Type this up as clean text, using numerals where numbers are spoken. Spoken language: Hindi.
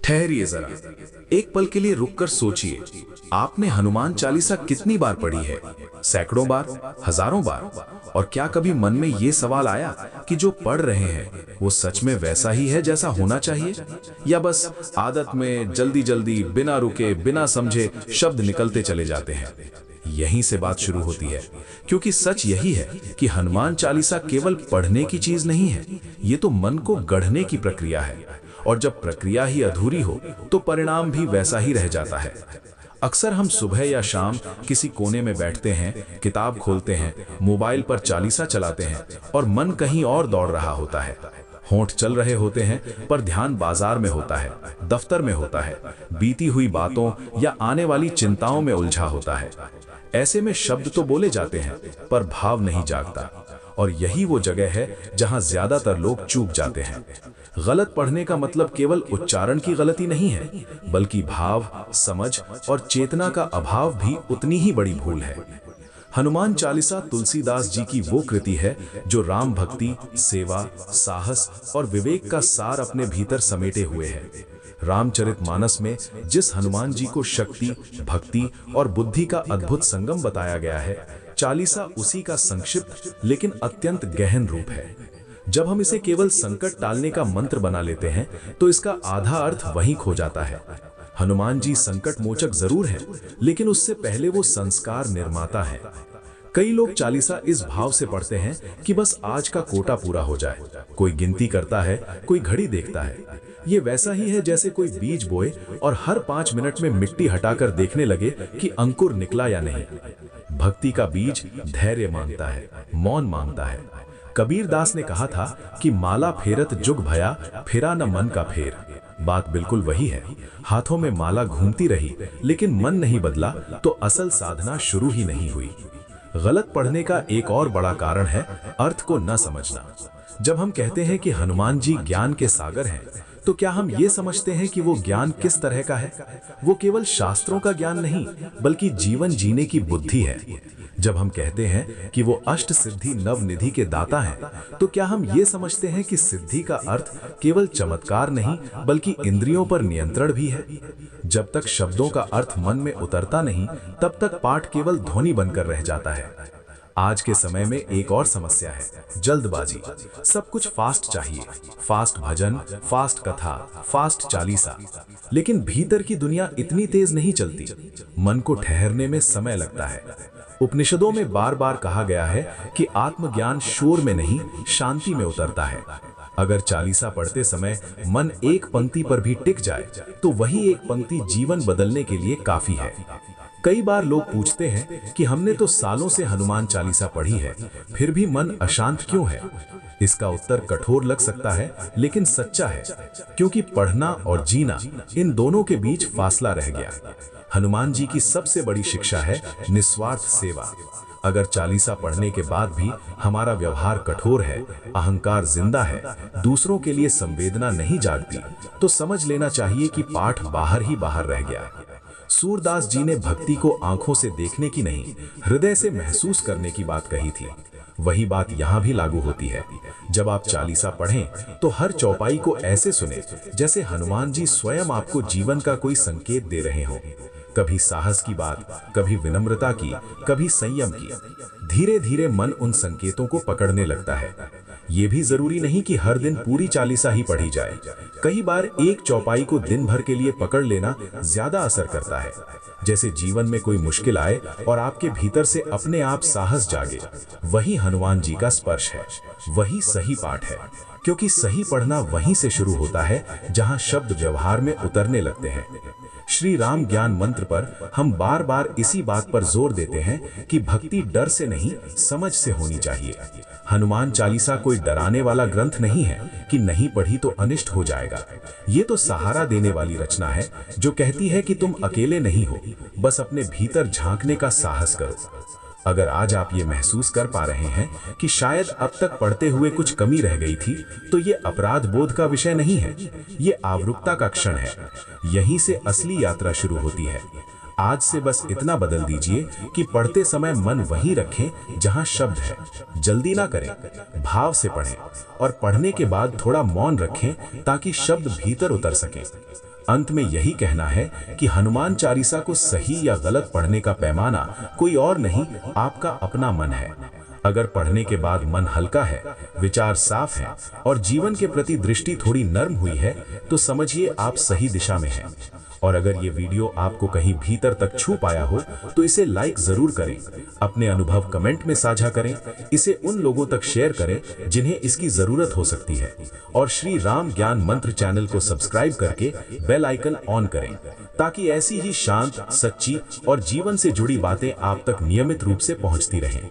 ठहरिए जरा, एक पल के लिए रुककर सोचिए, आपने हनुमान चालीसा कितनी बार पढ़ी है? सैकड़ों बार, हजारों बार? और क्या कभी मन में ये सवाल आया कि जो पढ़ रहे हैं वो सच में वैसा ही है जैसा होना चाहिए, या बस आदत में जल्दी जल्दी बिना रुके बिना समझे शब्द निकलते चले जाते हैं? यहीं से बात शुरू होती है, क्योंकि सच यही है कि हनुमान चालीसा केवल पढ़ने की चीज नहीं है, ये तो मन को गढ़ने की प्रक्रिया है। और जब प्रक्रिया ही अधूरी हो तो परिणाम भी वैसा ही रह जाता है। अक्सर हम सुबह या शाम किसी कोने में बैठते हैं, किताब खोलते हैं, मोबाइल पर चालीसा चलाते हैं और मन कहीं और दौड़ रहा होता है। होंठ चल रहे होते हैं पर ध्यान बाजार में होता है, दफ्तर में होता है, बीती हुई बातों या आने वाली चिंताओं में उलझा होता है। ऐसे में शब्द तो बोले जाते हैं पर भाव नहीं जागता, और यही वो जगह है जहां ज्यादातर लोग चूक जाते हैं। गलत पढ़ने का मतलब केवल उच्चारण की गलती नहीं है, बल्कि भाव, समझ और चेतना का अभाव भी उतनी ही बड़ी भूल है। हनुमान चालीसा तुलसीदास जी की वो कृति है जो राम भक्ति, सेवा, साहस और विवेक का सार अपने भीतर समेटे हुए है। रामचरितमानस में जिस हनुमान जी को शक्ति, भक्ति और बुद्धि का अद्भुत संगम बताया गया है, चालीसा उसी का संक्षिप्त लेकिन अत्यंत गहन रूप है। जब हम इसे केवल संकट टालने का मंत्र बना लेते हैं तो इसका आधा अर्थ वहीं खो जाता है। हनुमान जी संकट मोचक जरूर है, लेकिन उससे पहले वो संस्कार निर्माता है। कई लोग चालीसा इस भाव से पढ़ते हैं कि बस आज का कोटा पूरा हो जाए। कोई गिनती करता है, कोई घड़ी देखता है। ये वैसा ही है जैसे कोई बीज बोए और हर 5 मिनट में मिट्टी हटाकर देखने लगे कि अंकुर निकला या नहीं। भक्ति का बीज धैर्य मांगता है, मौन मांगता है। कबीर दास ने कहा था कि माला फेरत जुग भया, फिरा न मन का फेर। बात बिल्कुल वही है। हाथों में माला घूमती रही लेकिन मन नहीं बदला तो असल साधना शुरू ही नहीं हुई। गलत पढ़ने का एक और बड़ा कारण है अर्थ को न समझना। जब हम कहते हैं कि हनुमान जी ज्ञान के सागर हैं, तो क्या हम ये समझते हैं कि वो ज्ञान किस तरह का है? वो केवल शास्त्रों का ज्ञान नहीं, बल्कि जीवन जीने की बुद्धि है। जब हम कहते हैं कि वो अष्ट सिद्धि नवनिधि के दाता हैं, तो क्या हम ये समझते हैं कि सिद्धि का अर्थ केवल चमत्कार नहीं, बल्कि इंद्रियों पर नियंत्रण भी है? जब तक शब्दों का अर्थ मन में उतरता नहीं, तब तक पाठ केवल ध्वनि बनकर रह जाता है। आज के समय में एक और समस्या है, जल्दबाजी। सब कुछ फास्ट चाहिए, फास्ट भजन, फास्ट कथा, फास्ट चालीसा। लेकिन भीतर की दुनिया इतनी तेज नहीं चलती। मन को ठहरने में समय लगता है। उपनिषदों में बार बार कहा गया है कि आत्मज्ञान शोर में नहीं, शांति में उतरता है। अगर चालीसा पढ़ते समय मन एक पंक्ति पर भी टिक जाए तो वही एक पंक्ति जीवन बदलने के लिए काफी है। कई बार लोग पूछते हैं कि हमने तो सालों से हनुमान चालीसा पढ़ी है, फिर भी मन अशांत क्यों है? इसका उत्तर कठोर लग सकता है, लेकिन सच्चा है, क्योंकि पढ़ना और जीना, इन दोनों के बीच फासला रह गया। हनुमान जी की सबसे बड़ी शिक्षा है निस्वार्थ सेवा। अगर चालीसा पढ़ने के बाद भी हमारा व्यवहार कठोर है, अहंकार जिंदा है, दूसरों के लिए संवेदना नहीं जागती, तो समझ लेना चाहिए कि पाठ बाहर ही बाहर रह गया। सूरदास जी ने भक्ति को आंखों से देखने की नहीं, हृदय से महसूस करने की बात कही थी। वही बात यहाँ भी लागू होती है। जब आप चालीसा पढ़ें तो हर चौपाई को ऐसे सुने जैसे हनुमान जी स्वयं आपको जीवन का कोई संकेत दे रहे हों। कभी साहस की बात, कभी विनम्रता की, कभी संयम की। धीरे धीरे मन उन संकेतों को पकड़ने लगता है। ये भी जरूरी नहीं कि हर दिन पूरी चालीसा ही पढ़ी जाए। कई बार एक चौपाई को दिन भर के लिए पकड़ लेना ज्यादा असर करता है। जैसे जीवन में कोई मुश्किल आए और आपके भीतर से अपने आप साहस जागे, वही हनुमान जी का स्पर्श है, वही सही पाठ है। क्योंकि सही पढ़ना वहीं से शुरू होता है जहां शब्द व्यवहार में उतरने लगते हैं। श्री राम ज्ञान मंत्र पर हम बार बार इसी बात पर जोर देते हैं कि भक्ति डर से नहीं, समझ से होनी चाहिए। हनुमान चालीसा कोई डराने वाला ग्रंथ नहीं है कि नहीं पढ़ी तो अनिष्ट हो जाएगा। ये तो सहारा देने वाली रचना है जो कहती है कि तुम अकेले नहीं हो, बस अपने भीतर झांकने का साहस करो। अगर आज आप ये महसूस कर पा रहे हैं कि शायद अब तक पढ़ते हुए कुछ कमी रह गई थी, तो ये अपराध बोध का विषय नहीं है, ये आवृत्ता का क्षण है। यहीं से असली यात्रा शुरू होती है। आज से बस इतना बदल दीजिए कि पढ़ते समय मन वहीं रखें जहां शब्द है। जल्दी ना करें, भाव से पढ़ें और पढ़ने के बाद थोड़ा मौन रखें ताकि शब्द भीतर उतर सकें। अंत में यही कहना है कि हनुमान चालीसा को सही या गलत पढ़ने का पैमाना कोई और नहीं, आपका अपना मन है। अगर पढ़ने के बाद मन हल्का है, विचार साफ है और जीवन के प्रति दृष्टि थोड़ी नर्म हुई है, तो समझिए आप सही दिशा में हैं। और अगर ये वीडियो आपको कहीं भीतर तक छू पाया हो तो इसे लाइक जरूर करें, अपने अनुभव कमेंट में साझा करें, इसे उन लोगों तक शेयर करें जिन्हें इसकी जरूरत हो सकती है, और श्री राम ज्ञान मंत्र चैनल को सब्सक्राइब करके बेल आइकन ऑन करें, ताकि ऐसी ही शांत, सच्ची और जीवन से जुड़ी बातें आप तक नियमित रूप से पहुंचती रहें।